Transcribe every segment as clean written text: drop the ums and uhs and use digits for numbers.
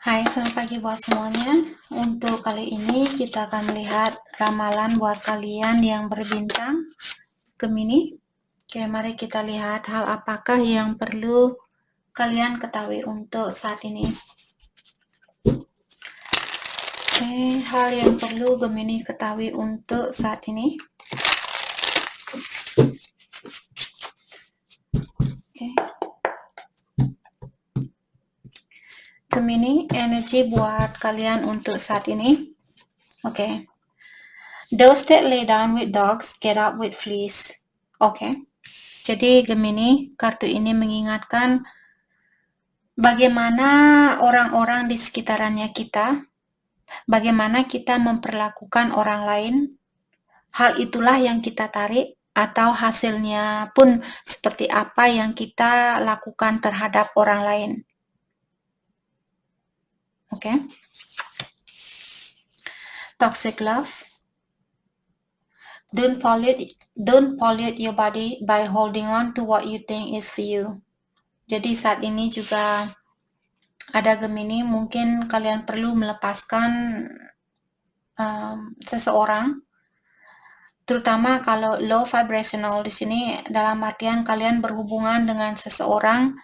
Hai, selamat pagi buat semuanya. Untuk kali ini kita akan melihat ramalan buat kalian yang berbintang Gemini. Oke, mari kita lihat hal apakah yang perlu kalian ketahui untuk saat ini. Oke, hal yang perlu Gemini ketahui untuk saat ini. Oke. Gemini, energi buat kalian untuk saat ini. Oke. Those that lay down with dogs get up with fleas. Oke. Jadi Gemini, kartu ini mengingatkan bagaimana orang-orang di sekitarannya kita, bagaimana kita memperlakukan orang lain. Hal itulah yang kita tarik, atau hasilnya pun seperti apa yang kita lakukan terhadap orang lain. Oke. Toxic love. Don't pollute your body by holding on to what you think is for you. Jadi saat ini juga ada Gemini, mungkin kalian perlu melepaskan seseorang, terutama kalau low vibrational di sini dalam artian kalian berhubungan dengan seseorang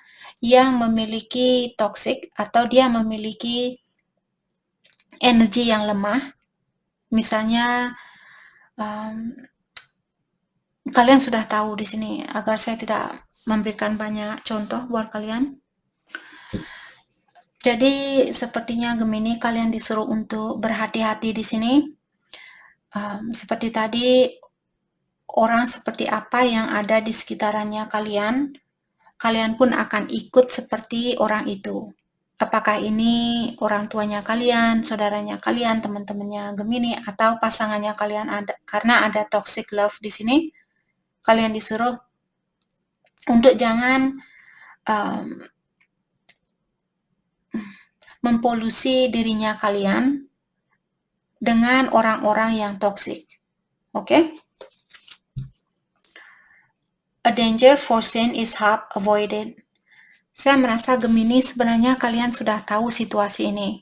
yang memiliki toxic atau dia memiliki energi yang lemah. Misalnya kalian sudah tahu di sini, agar saya tidak memberikan banyak contoh buat kalian. Jadi sepertinya Gemini kalian disuruh untuk berhati-hati di sini. Seperti tadi, orang seperti apa yang ada di sekitarannya kalian, kalian pun akan ikut seperti orang itu. Apakah ini orang tuanya kalian, saudaranya kalian, teman-temannya Gemini, atau pasangannya kalian ada, karena ada toxic love di sini, kalian disuruh untuk jangan mempolusi dirinya kalian dengan orang-orang yang toxic. Oke? A danger foreseen is half avoided. Saya merasa Gemini sebenarnya kalian sudah tahu situasi ini.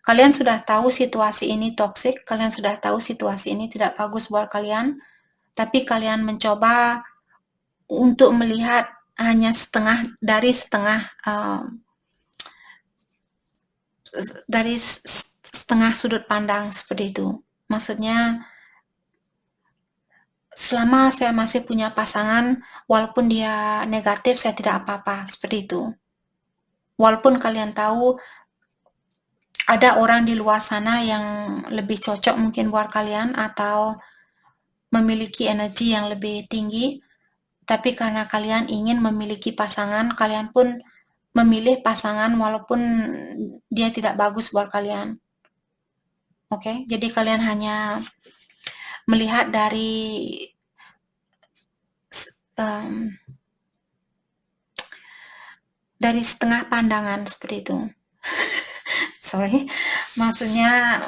Kalian sudah tahu situasi ini toxic, kalian sudah tahu situasi ini tidak bagus buat kalian, tapi kalian mencoba untuk melihat hanya dari setengah sudut pandang seperti itu. Maksudnya, selama saya masih punya pasangan, walaupun dia negatif, saya tidak apa-apa, seperti itu. Walaupun kalian tahu ada orang di luar sana yang lebih cocok mungkin buat kalian atau memiliki energi yang lebih tinggi, tapi karena kalian ingin memiliki pasangan, kalian pun memilih pasangan walaupun dia tidak bagus buat kalian. Oke, jadi kalian hanya melihat dari setengah pandangan seperti itu. Sorry, maksudnya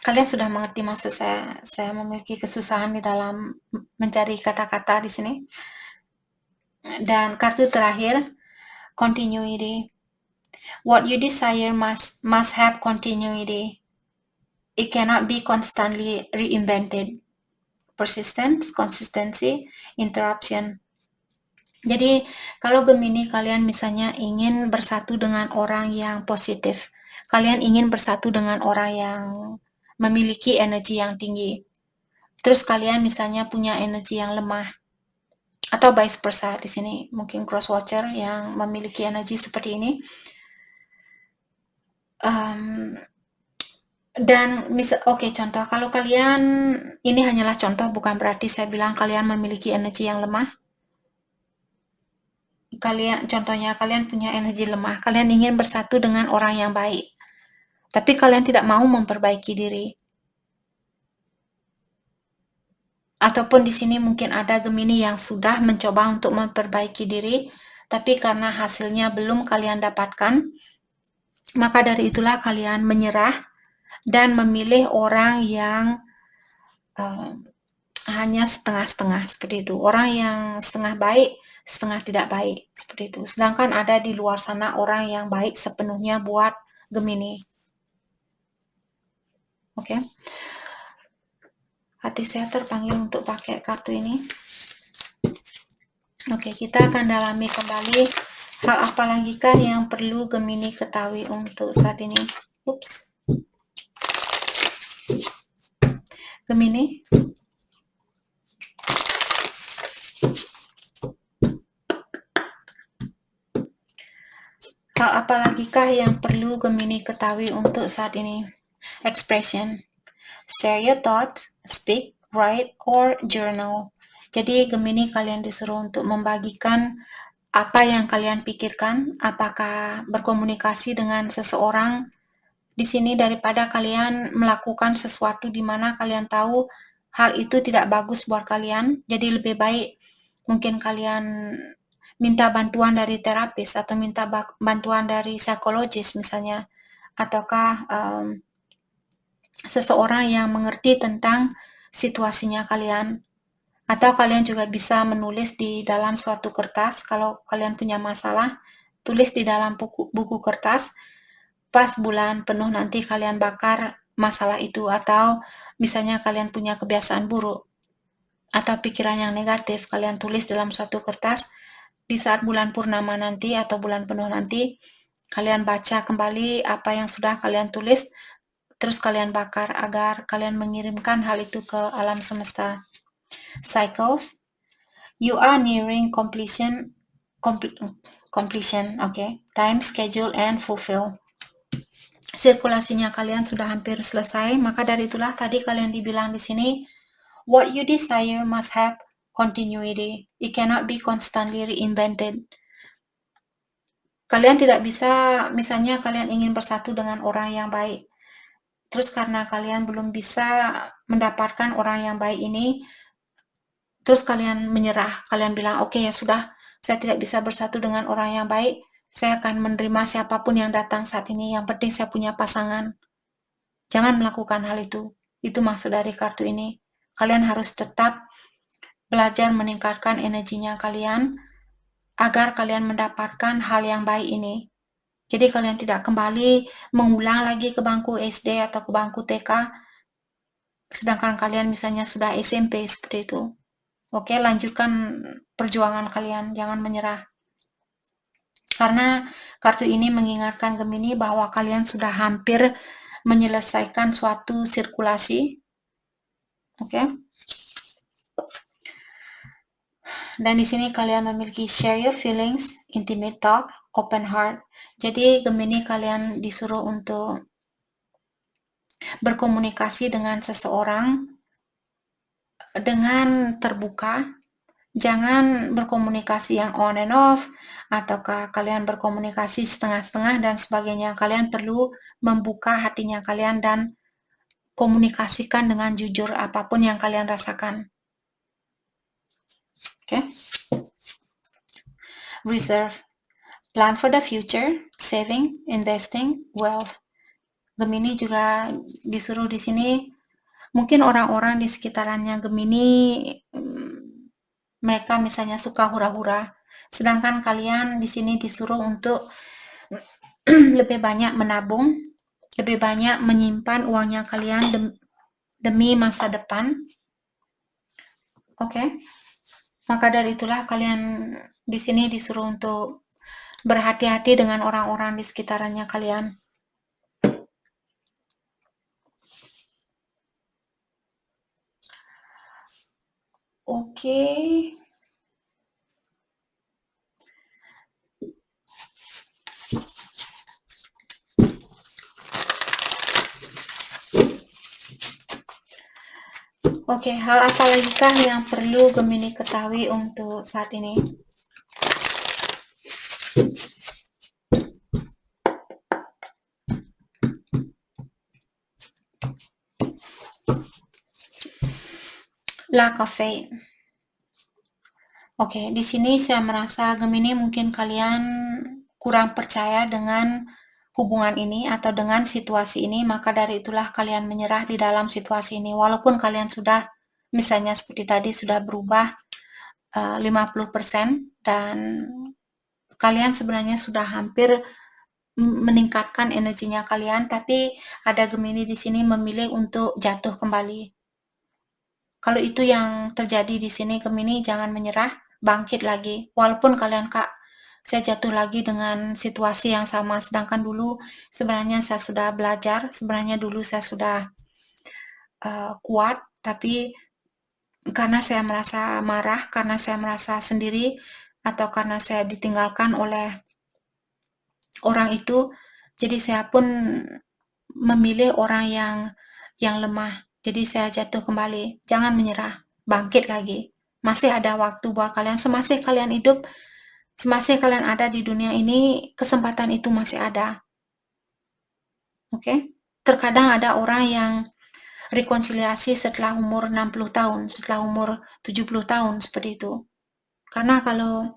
kalian sudah mengerti maksud saya. Saya memiliki kesusahan di dalam mencari kata-kata di sini. Dan kartu terakhir, continuity. What you desire must have continuity. It cannot be constantly reinvented. Persistence, consistency, interruption. Jadi kalau Gemini kalian misalnya ingin bersatu dengan orang yang positif, kalian ingin bersatu dengan orang yang memiliki energi yang tinggi, terus kalian misalnya punya energi yang lemah, atau vice versa di sini, mungkin cross watcher yang memiliki energi seperti ini, dan contoh, kalau kalian, ini hanyalah contoh, bukan berarti saya bilang kalian memiliki energi yang lemah. Contohnya kalian punya energi lemah, kalian ingin bersatu dengan orang yang baik, tapi kalian tidak mau memperbaiki diri. Ataupun di sini mungkin ada Gemini yang sudah mencoba untuk memperbaiki diri, tapi karena hasilnya belum kalian dapatkan, maka dari itulah kalian menyerah dan memilih orang yang hanya setengah-setengah seperti itu. Orang yang setengah baik, setengah tidak baik seperti itu. Sedangkan ada di luar sana orang yang baik sepenuhnya buat Gemini. Oke. Hati saya terpanggil untuk pakai kartu ini. Oke, kita akan dalami kembali hal apa lagi kah yang perlu Gemini ketahui untuk saat ini. Ups. Gemini. Hal apa lagi kah yang perlu Gemini ketahui untuk saat ini? Expression. Share your thoughts, speak, write, or journal. Jadi Gemini kalian disuruh untuk membagikan apa yang kalian pikirkan, apakah berkomunikasi dengan seseorang di sini daripada kalian melakukan sesuatu di mana kalian tahu hal itu tidak bagus buat kalian. Jadi lebih baik mungkin kalian minta bantuan dari terapis atau minta bantuan dari psikologis misalnya, ataukah seseorang yang mengerti tentang situasinya kalian. Atau kalian juga bisa menulis di dalam suatu kertas. Kalau kalian punya masalah, tulis di dalam buku kertas. Pas bulan penuh nanti kalian bakar masalah itu. Atau misalnya kalian punya kebiasaan buruk atau pikiran yang negatif, kalian tulis dalam suatu kertas. Di saat bulan purnama nanti atau bulan penuh nanti, kalian baca kembali apa yang sudah kalian tulis, terus kalian bakar agar kalian mengirimkan hal itu ke alam semesta. Cycles. You are nearing completion, okay. Time, schedule, and fulfill. Sirkulasinya kalian sudah hampir selesai, maka dari itulah tadi kalian dibilang di sini, what you desire must have continuity. It cannot be constantly reinvented. Kalian tidak bisa, misalnya kalian ingin bersatu dengan orang yang baik, terus karena kalian belum bisa mendapatkan orang yang baik ini, terus kalian menyerah, kalian bilang, oke, ya sudah, saya tidak bisa bersatu dengan orang yang baik, saya akan menerima siapapun yang datang saat ini, yang penting saya punya pasangan. Jangan melakukan hal itu maksud dari kartu ini. Kalian harus tetap belajar meningkatkan energinya kalian, agar kalian mendapatkan hal yang baik ini. Jadi kalian tidak kembali mengulang lagi ke bangku SD atau ke bangku TK, sedangkan kalian misalnya sudah SMP seperti itu. Oke, lanjutkan perjuangan kalian, jangan menyerah. Karena kartu ini mengingatkan Gemini bahwa kalian sudah hampir menyelesaikan suatu sirkulasi. Oke. Dan di sini kalian memiliki share your feelings, intimate talk, open heart. Jadi Gemini kalian disuruh untuk berkomunikasi dengan seseorang dengan terbuka. Jangan berkomunikasi yang on and off, ataukah kalian berkomunikasi setengah-setengah dan sebagainya. Kalian perlu membuka hatinya kalian dan komunikasikan dengan jujur apapun yang kalian rasakan. Oke. Reserve. Plan for the future, saving, investing, wealth. Gemini juga disuruh di sini, mungkin orang-orang di sekitarannya Gemini, mereka misalnya suka hura-hura, sedangkan kalian di sini disuruh untuk lebih banyak menabung, lebih banyak menyimpan uangnya kalian demi masa depan. Oke. Maka dari itulah kalian di sini disuruh untuk berhati-hati dengan orang-orang di sekitarannya kalian. Oke. Oke, hal apa lagi kah yang perlu Gemini ketahui untuk saat ini? Lack of faith. Oke, di sini saya merasa Gemini mungkin kalian kurang percaya dengan hubungan ini atau dengan situasi ini, maka dari itulah kalian menyerah di dalam situasi ini. Walaupun kalian sudah, misalnya seperti tadi, sudah berubah 50% dan kalian sebenarnya sudah hampir meningkatkan energinya kalian, tapi ada Gemini di sini memilih untuk jatuh kembali. Kalau itu yang terjadi di sini, Gemini jangan menyerah, bangkit lagi. Walaupun kalian, Kak, saya jatuh lagi dengan situasi yang sama, sedangkan dulu sebenarnya saya sudah belajar, sebenarnya dulu saya sudah kuat, tapi karena saya merasa marah, karena saya merasa sendiri, atau karena saya ditinggalkan oleh orang itu, jadi saya pun memilih orang yang lemah. Jadi saya jatuh kembali. Jangan menyerah, bangkit lagi. Masih ada waktu buat kalian. Semasih kalian hidup, semasih kalian ada di dunia ini, kesempatan itu masih ada. Oke? Terkadang ada orang yang rekonsiliasi setelah umur 60 tahun, setelah umur 70 tahun, seperti itu. Karena kalau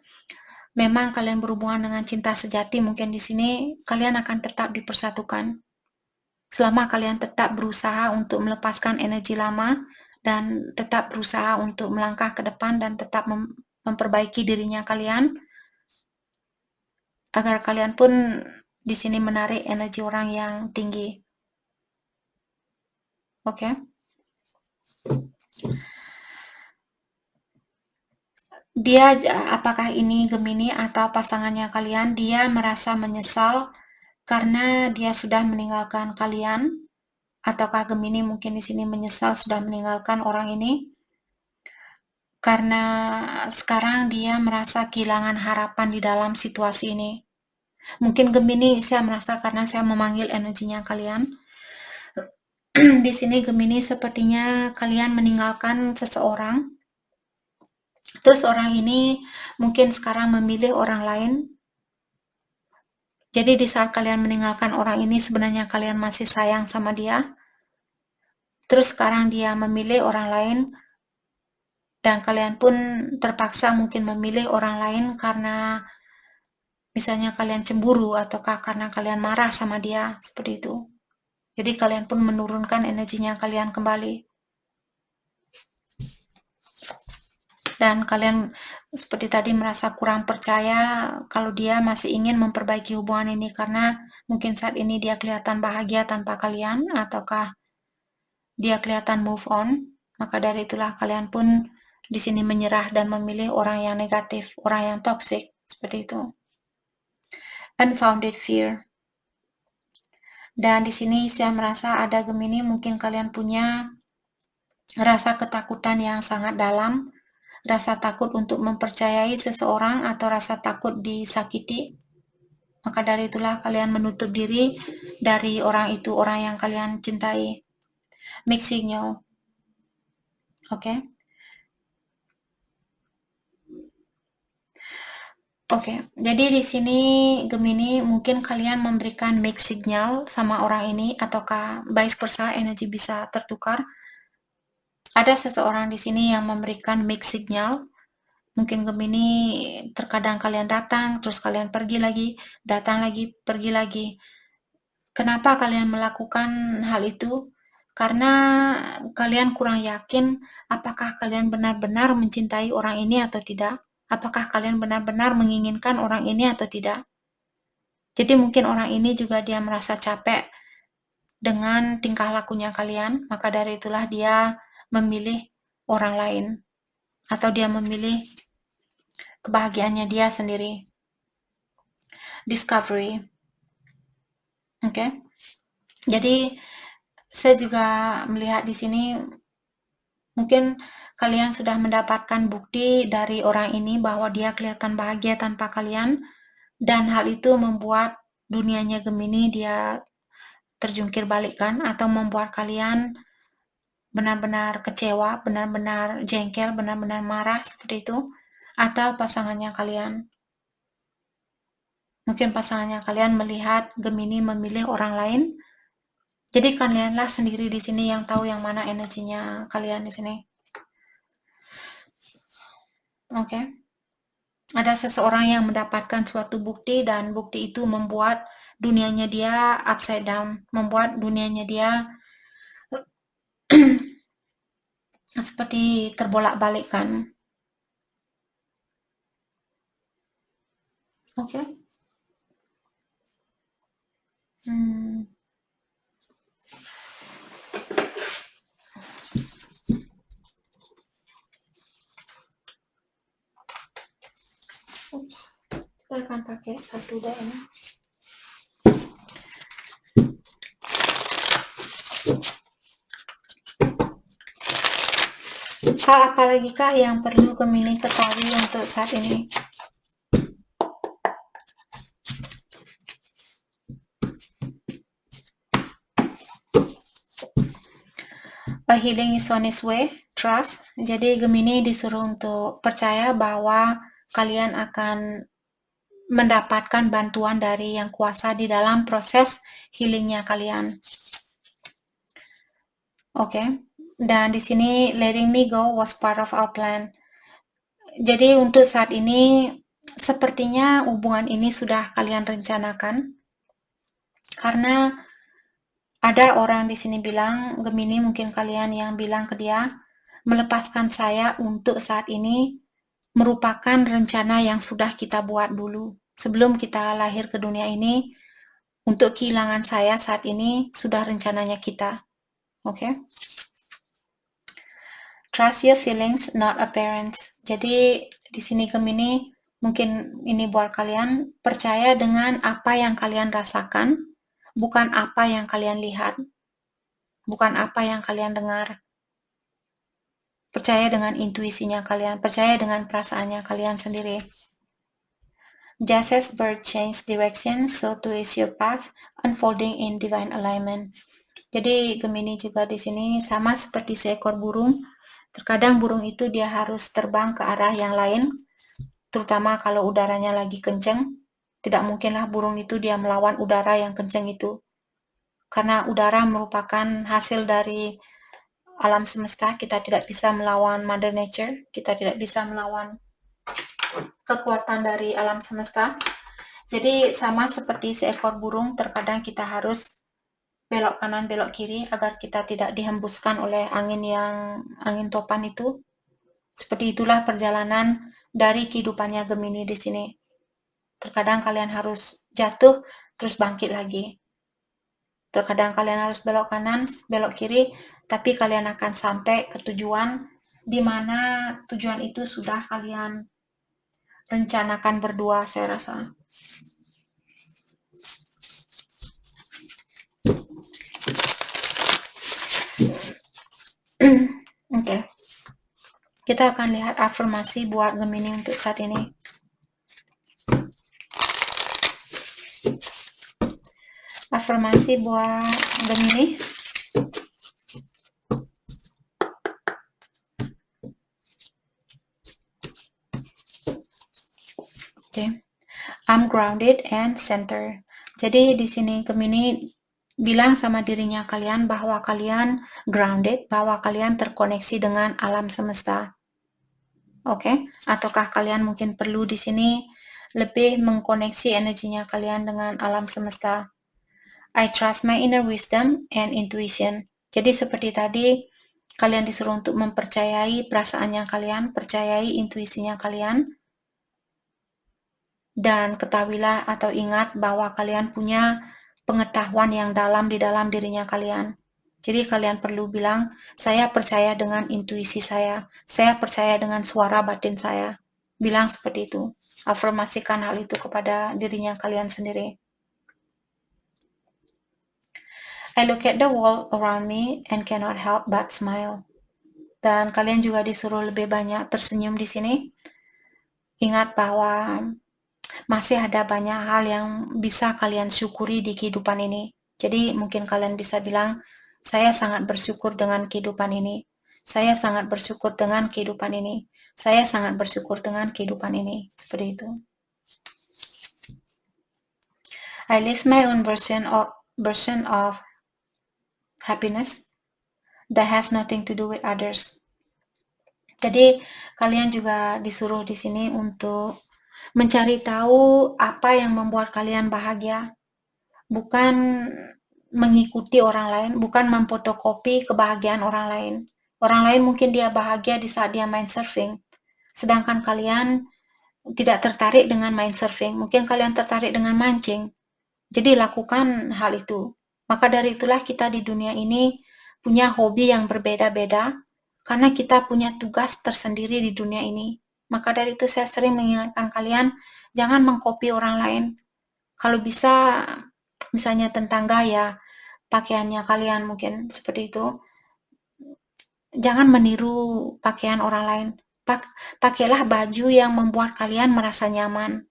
memang kalian berhubungan dengan cinta sejati, mungkin di sini kalian akan tetap dipersatukan. Selama kalian tetap berusaha untuk melepaskan energi lama dan tetap berusaha untuk melangkah ke depan dan tetap memperbaiki dirinya kalian, agar kalian pun di sini menarik energi orang yang tinggi. Oke? Dia, apakah ini Gemini atau pasangannya kalian, dia merasa menyesal karena dia sudah meninggalkan kalian, ataukah Gemini mungkin di sini menyesal sudah meninggalkan orang ini? Karena sekarang dia merasa kehilangan harapan di dalam situasi ini. Mungkin Gemini, saya merasa karena saya memanggil energinya kalian. Di sini Gemini sepertinya kalian meninggalkan seseorang. Terus orang ini mungkin sekarang memilih orang lain. Jadi di saat kalian meninggalkan orang ini sebenarnya kalian masih sayang sama dia. Terus sekarang dia memilih orang lain. Dan kalian pun terpaksa mungkin memilih orang lain karena misalnya kalian cemburu ataukah karena kalian marah sama dia, seperti itu. Jadi kalian pun menurunkan energinya kalian kembali. Dan kalian seperti tadi merasa kurang percaya kalau dia masih ingin memperbaiki hubungan ini karena mungkin saat ini dia kelihatan bahagia tanpa kalian ataukah dia kelihatan move on. Maka dari itulah kalian pun di sini menyerah dan memilih orang yang negatif, orang yang toxic, seperti itu. Unfounded fear. Dan di sini saya merasa ada Gemini, mungkin kalian punya rasa ketakutan yang sangat dalam, rasa takut untuk mempercayai seseorang atau rasa takut disakiti. Maka dari itulah kalian menutup diri dari orang itu, orang yang kalian cintai. Mixed signal. Oke. Oke, jadi di sini Gemini mungkin kalian memberikan mixed signal sama orang ini ataukah vice versa, energi bisa tertukar. Ada seseorang di sini yang memberikan mixed signal. Mungkin Gemini terkadang kalian datang, terus kalian pergi lagi, datang lagi, pergi lagi. Kenapa kalian melakukan hal itu? Karena kalian kurang yakin apakah kalian benar-benar mencintai orang ini atau tidak. Apakah kalian benar-benar menginginkan orang ini atau tidak. Jadi mungkin orang ini juga dia merasa capek dengan tingkah lakunya kalian, maka dari itulah dia memilih orang lain. Atau dia memilih kebahagiaannya dia sendiri. Discovery. Oke. Jadi saya juga melihat di sini mungkin kalian sudah mendapatkan bukti dari orang ini bahwa dia kelihatan bahagia tanpa kalian dan hal itu membuat dunianya Gemini dia terjungkir balikkan atau membuat kalian benar-benar kecewa, benar-benar jengkel, benar-benar marah seperti itu atau pasangannya kalian. Mungkin pasangannya kalian melihat Gemini memilih orang lain. Jadi kalianlah sendiri di sini yang tahu yang mana energinya kalian di sini. Oke. Ada seseorang yang mendapatkan suatu bukti dan bukti itu membuat dunianya dia upside down, membuat dunianya dia seperti terbolak-balikkan. Oke. Hmm. Ups. Kita akan pakai satu dah ini. Hal apa lagi kah yang perlu Gemini ketahui untuk saat ini? A healing is on its way, trust. Jadi Gemini disuruh untuk percaya bahwa kalian akan mendapatkan bantuan dari Yang Kuasa di dalam proses healingnya kalian. Oke. Dan di sini letting me go was part of our plan. Jadi untuk saat ini sepertinya hubungan ini sudah kalian rencanakan. Karena ada orang di sini bilang, Gemini mungkin kalian yang bilang ke dia, melepaskan saya untuk saat ini merupakan rencana yang sudah kita buat dulu. Sebelum kita lahir ke dunia ini, untuk kehilangan saya saat ini sudah rencananya kita. Oke? Trust your feelings, not appearance. Jadi di sini Gemini, mungkin ini buat kalian, percaya dengan apa yang kalian rasakan, bukan apa yang kalian lihat, bukan apa yang kalian dengar. Percaya dengan intuisinya kalian, percaya dengan perasaannya kalian sendiri. Just as bird change direction, so too is your path unfolding in divine alignment. Jadi Gemini juga di sini sama seperti seekor burung. Terkadang burung itu dia harus terbang ke arah yang lain, terutama kalau udaranya lagi kenceng. Tidak mungkinlah burung itu dia melawan udara yang kenceng itu. Karena udara merupakan hasil dari alam semesta, kita tidak bisa melawan Mother Nature, kita tidak bisa melawan kekuatan dari alam semesta. Jadi sama seperti seekor burung, terkadang kita harus belok kanan, belok kiri agar kita tidak dihembuskan oleh angin topan itu. Seperti itulah perjalanan dari kehidupannya Gemini di sini. Terkadang kalian harus jatuh terus bangkit lagi. Terkadang kalian harus belok kanan, belok kiri, tapi kalian akan sampai ke tujuan di mana tujuan itu sudah kalian rencanakan berdua, saya rasa. Oke. Kita akan lihat afirmasi buat Gemini untuk saat ini. Afirmasi buat Gemini. Oke. I'm grounded and centered. Jadi di sini Gemini bilang sama dirinya kalian bahwa kalian grounded, bahwa kalian terkoneksi dengan alam semesta. Oke, ataukah kalian mungkin perlu di sini lebih mengkoneksi energinya kalian dengan alam semesta. I trust my inner wisdom and intuition. Jadi seperti tadi, kalian disuruh untuk mempercayai perasaannya kalian, percayai intuisinya kalian, dan ketahuilah atau ingat bahwa kalian punya pengetahuan yang dalam di dalam dirinya kalian. Jadi kalian perlu bilang, saya percaya dengan intuisi saya percaya dengan suara batin saya. Bilang seperti itu. Afirmasikan hal itu kepada dirinya kalian sendiri. I look at the world around me and cannot help but smile. Dan kalian juga disuruh lebih banyak tersenyum di sini. Ingat bahwa masih ada banyak hal yang bisa kalian syukuri di kehidupan ini. Jadi mungkin kalian bisa bilang, saya sangat bersyukur dengan kehidupan ini. Saya sangat bersyukur dengan kehidupan ini. Saya sangat bersyukur dengan kehidupan ini. Seperti itu. I live my own version of happiness that has nothing to do with others. Jadi kalian juga disuruh di sini untuk mencari tahu apa yang membuat kalian bahagia, bukan mengikuti orang lain, bukan memfotokopi kebahagiaan orang lain. Orang lain mungkin dia bahagia di saat dia main surfing, sedangkan kalian tidak tertarik dengan main surfing. Mungkin kalian tertarik dengan mancing. Jadi lakukan hal itu. Maka dari itulah kita di dunia ini punya hobi yang berbeda-beda, karena kita punya tugas tersendiri di dunia ini. Maka dari itu saya sering mengingatkan kalian, jangan mengcopy orang lain. Kalau bisa, misalnya tentang gaya, pakaiannya kalian mungkin seperti itu, jangan meniru pakaian orang lain. Pakailah baju yang membuat kalian merasa nyaman.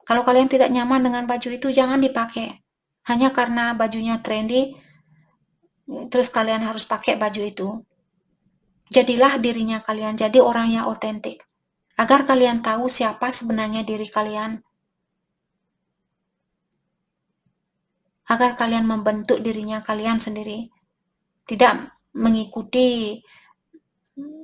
Kalau kalian tidak nyaman dengan baju itu, jangan dipakai. Hanya karena bajunya trendy, terus kalian harus pakai baju itu. Jadilah dirinya kalian, jadi orang yang otentik. Agar kalian tahu siapa sebenarnya diri kalian. Agar kalian membentuk dirinya kalian sendiri. Tidak mengikuti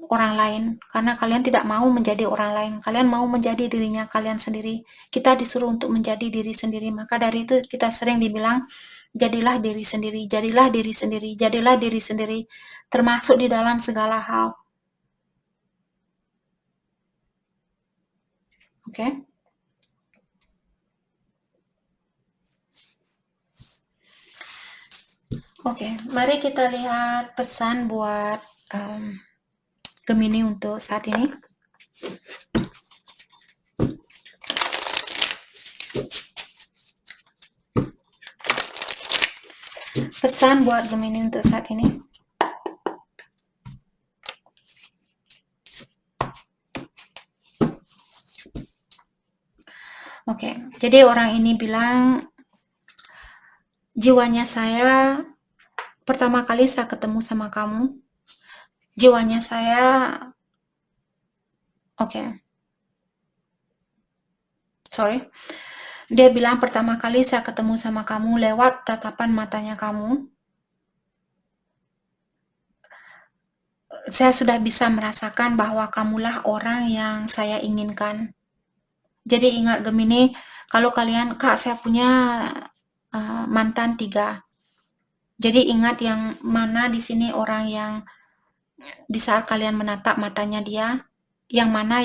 orang lain, karena kalian tidak mau menjadi orang lain. Kalian mau menjadi dirinya kalian sendiri. Kita disuruh untuk menjadi diri sendiri. Maka dari itu kita sering dibilang, jadilah diri sendiri, jadilah diri sendiri, jadilah diri sendiri. Termasuk di dalam segala hal. Oke? Oke, mari kita lihat pesan buat Gemini untuk saat ini. Pesan buat Gemini untuk saat ini. Oke, jadi orang ini bilang, jiwanya saya, pertama kali saya ketemu sama kamu, jiwanya saya, sorry. Dia bilang pertama kali saya ketemu sama kamu lewat tatapan matanya kamu. Saya sudah bisa merasakan bahwa kamulah orang yang saya inginkan. Jadi ingat Gemini, kalau kalian, Kak, saya punya mantan 3. Jadi ingat yang mana di sini orang yang di saat kalian menatap matanya dia, yang mana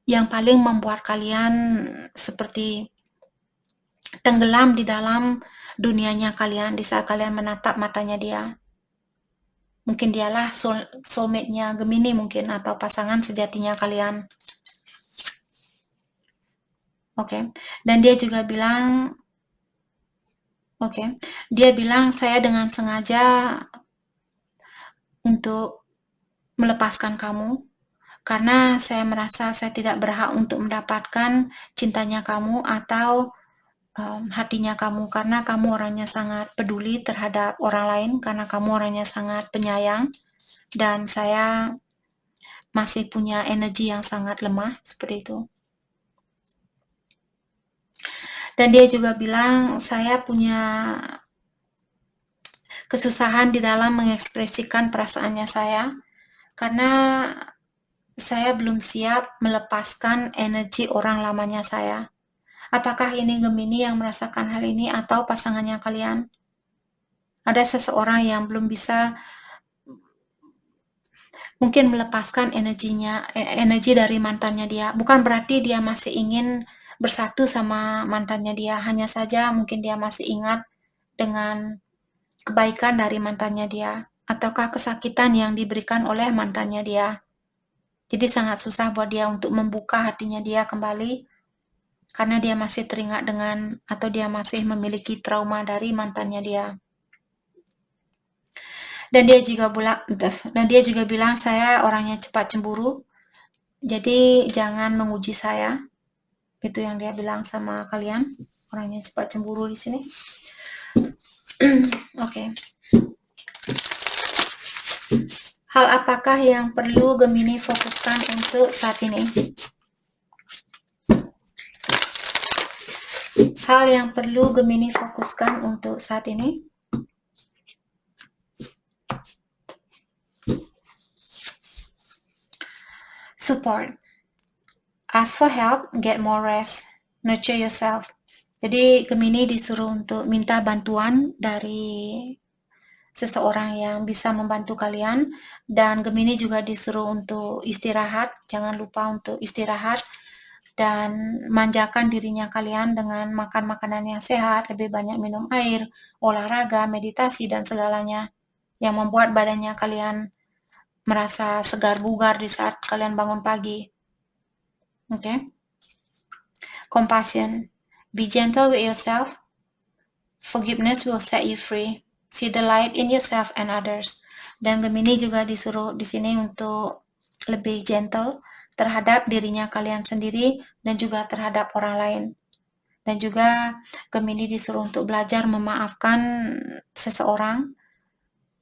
yang paling membuat kalian seperti tenggelam di dalam dunianya kalian di saat kalian menatap matanya dia. Mungkin dialah soulmate-nya Gemini mungkin, atau pasangan sejatinya kalian. Oke. Dan dia juga bilang, dia bilang saya dengan sengaja untuk melepaskan kamu, karena saya merasa saya tidak berhak untuk mendapatkan cintanya kamu atau hatinya kamu, karena kamu orangnya sangat peduli terhadap orang lain, karena kamu orangnya sangat penyayang, dan saya masih punya energi yang sangat lemah, seperti itu. Dan dia juga bilang, saya punya kesusahan di dalam mengekspresikan perasaannya saya, karena saya belum siap melepaskan energi orang lamanya saya. Apakah ini Gemini yang merasakan hal ini atau pasangannya kalian? Ada seseorang yang belum bisa mungkin melepaskan energi dari mantannya dia. Bukan berarti dia masih ingin bersatu sama mantannya dia, hanya saja mungkin dia masih ingat dengan kebaikan dari mantannya dia, ataukah kesakitan yang diberikan oleh mantannya dia. Jadi sangat susah buat dia untuk membuka hatinya dia kembali, karena dia masih teringat dengan, atau dia masih memiliki trauma dari mantannya dia. Dan dia juga bilang saya orangnya cepat cemburu, jadi jangan menguji saya. Itu yang dia bilang sama kalian, orangnya cepat cemburu di sini. Oke. Hal apakah yang perlu Gemini fokuskan untuk saat ini? Hal yang perlu Gemini fokuskan untuk saat ini? Support. Ask for help, get more rest, nurture yourself. Jadi Gemini disuruh untuk minta bantuan dari seseorang yang bisa membantu kalian, dan Gemini juga disuruh untuk istirahat. Jangan lupa untuk istirahat dan manjakan dirinya kalian dengan makan makanan yang sehat, lebih banyak minum air, olahraga, meditasi, dan segalanya yang membuat badannya kalian merasa segar bugar di saat kalian bangun pagi. Okay? Compassion. Be gentle with yourself. Forgiveness will set you free. See the light in yourself and others. Dan Gemini juga disuruh di sini untuk lebih gentle terhadap dirinya kalian sendiri dan juga terhadap orang lain. Dan juga Gemini disuruh untuk belajar memaafkan seseorang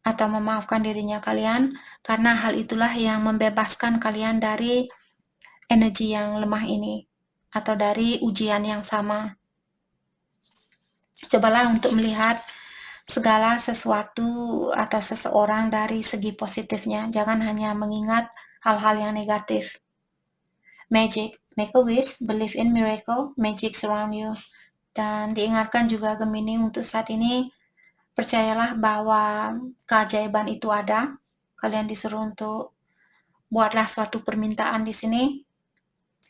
atau memaafkan dirinya kalian, karena hal itulah yang membebaskan kalian dari energi yang lemah ini atau dari ujian yang sama. Cobalah untuk melihat segala sesuatu atau seseorang dari segi positifnya. Jangan hanya mengingat hal-hal yang negatif. Magic. Make a wish, believe in miracle, magic surround you. Dan diingatkan juga Gemini untuk saat ini, percayalah bahwa keajaiban itu ada. Kalian disuruh untuk buatlah suatu permintaan di sini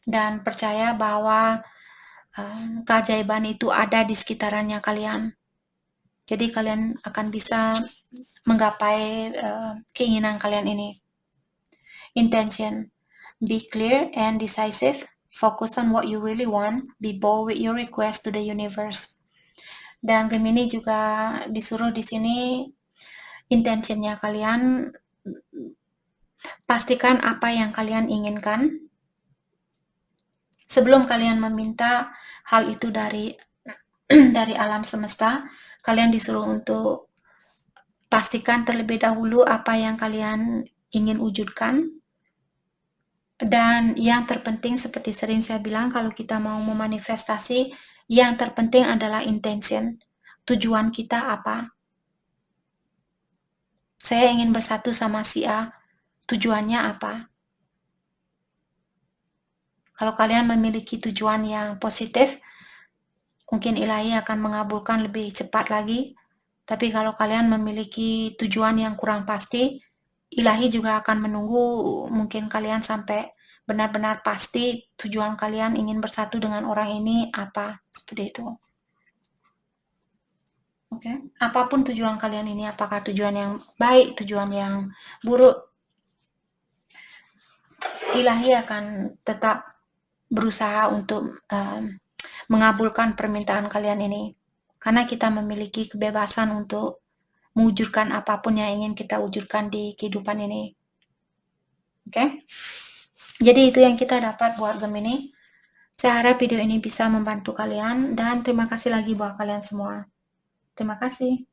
dan percaya bahwa keajaiban itu ada di sekitarannya kalian. Jadi kalian akan bisa menggapai keinginan kalian ini. Intention. Be clear and decisive. Focus on what you really want. Be bold with your request to the universe. Dan Gemini juga disuruh di sini intentionnya kalian, pastikan apa yang kalian inginkan. Sebelum kalian meminta hal itu dari alam semesta, kalian disuruh untuk pastikan terlebih dahulu apa yang kalian ingin wujudkan. Dan yang terpenting, seperti sering saya bilang, kalau kita mau memanifestasi, yang terpenting adalah intention. Tujuan kita apa? Saya ingin bersatu sama si A. Tujuannya apa? Kalau kalian memiliki tujuan yang positif, mungkin ilahi akan mengabulkan lebih cepat lagi. Tapi kalau kalian memiliki tujuan yang kurang pasti, ilahi juga akan menunggu mungkin kalian sampai benar-benar pasti tujuan kalian ingin bersatu dengan orang ini apa, seperti itu. Oke, apapun tujuan kalian ini, apakah tujuan yang baik, tujuan yang buruk, ilahi akan tetap berusaha untuk mengabulkan permintaan kalian ini. Karena kita memiliki kebebasan untuk mewujudkan apapun yang ingin kita wujudkan di kehidupan ini. Oke? Jadi itu yang kita dapat buat Gemini. Saya harap video ini bisa membantu kalian dan terima kasih lagi buat kalian semua. Terima kasih.